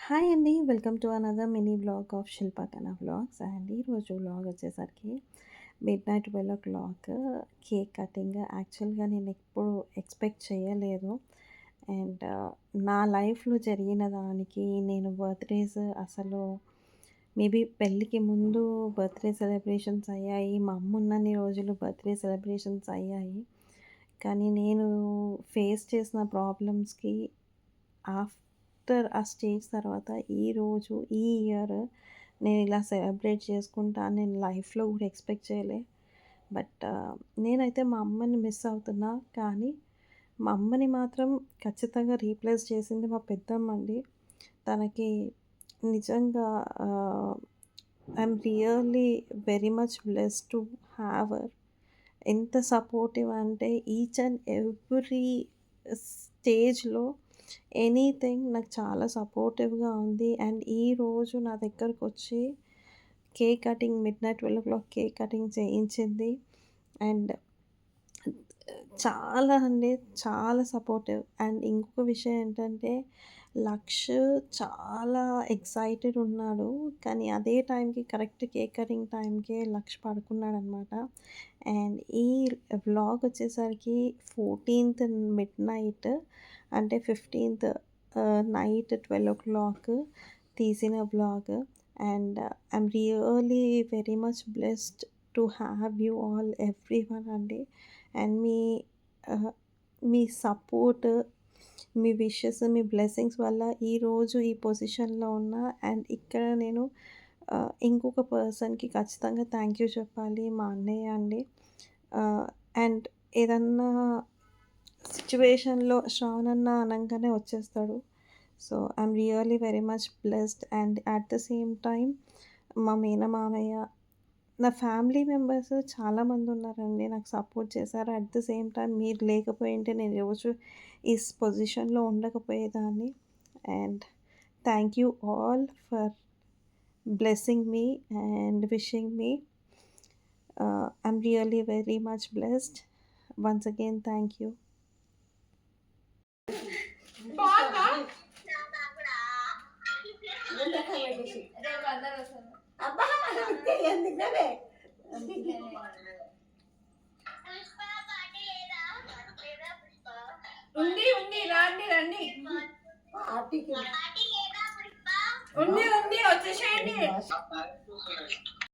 Hi అండి. Welcome to another mini vlog of Shilpa కన vlogs. And ఈరోజు వ్లాగ్ వచ్చేసరికి మిడ్‌నైట్ 12:00 కేక్ కటింగ్. యాక్చువల్‌గా నేను ఎప్పుడు ఎక్స్‌పెక్ట్ చేయలేదు. అండ్ నా లైఫ్‌లో జరిగిన దానికి నేను బర్త్‌డేస్ అసలు మేబీ పెళ్ళికి ముందు బర్త్‌డే సెలబ్రేషన్స్ అయ్యాయి. మా అమ్మ ఉన్నన్ని రోజులు బర్త్‌డే సెలబ్రేషన్స్ అయ్యాయి. కానీ నేను ఫేస్ చేసిన ప్రాబ్లమ్స్‌కి ఆఫ్టర్ ఆ స్టేజ్ తర్వాత ఈరోజు ఈ ఇయర్ నేను ఇలా సెలబ్రేట్ చేసుకుంటా అని నేను లైఫ్‌లో కూడా ఎక్స్‌పెక్ట్ చేయలే. బట్ నేనైతే మా అమ్మని మిస్ అవుతున్నా. కానీ మా అమ్మని మాత్రం ఖచ్చితంగా రీప్లేస్ చేసింది మా పెద్దమ్మండి. తనకి నిజంగా I'm really very much blessed to have her. ఎంత సపోర్టివ్ అంటే ఈచ్ అండ్ ఎవ్రీ స్టేజ్‌లో ఎనీథింగ్ నాకు చాలా సపోర్టివ్‌గా ఉంది. అండ్ ఈరోజు నా దగ్గరకొచ్చి cake cutting midnight 12:00 cake cutting చేయించింది. అండ్ చాలా అంటే చాలా సపోర్టివ్. అండ్ ఇంకొక విషయం ఏంటంటే లక్ష్ చాలా ఎక్సైటెడ్ ఉన్నాడు. కానీ అదే టైంకి కరెక్ట్ కేక్ కటింగ్ టైంకే లక్ష్ పడుకున్నాడనమాట. అండ్ ఈ వ్లాగ్ వచ్చేసరికి 14థ్ మిడ్‌నైట్ అంటే 15థ్ నైట్ 12:00 తీసిన vlog. And I'm really very much blessed to have you all everyone అండి. అండ్ ఆహ్, మీ సపోర్ట్, మీ విషెస్, మీ బ్లెస్సింగ్స్ వల్ల ఈరోజు ఈ పొజిషన్‌లో ఉన్నా. అండ్ ఇక్కడ నేను ఇంకొక పర్సన్‌కి ఖచ్చితంగా థ్యాంక్ యూ చెప్పాలి. మా అన్నయ్య అండి. అండ్ ఏదన్నా సిట్యుయేషన్‌లో శ్రావణ్ అన్న అనంగానే వచ్చేస్తాడు. So, I'm really very much blessed. And at the same time మా మేనమామయ్య, నా ఫ్యామిలీ మెంబర్స్ చాలామంది ఉన్నారండి. నాకు సపోర్ట్ చేశారు. అట్ ద సేమ్ టైమ్ మీరు లేకపోయుంటే నేను ఈరోజు ఈ పొజిషన్‌లో ఉండకపోయేదాన్ని. And thank you all for blessing me and wishing me. I'm really very much blessed. Once again thank you. అబ్బా ఎందుకనే ఉంది ఉంది రండి రండి పార్టీకి ఉంది ఉంది వచ్చేసేయండి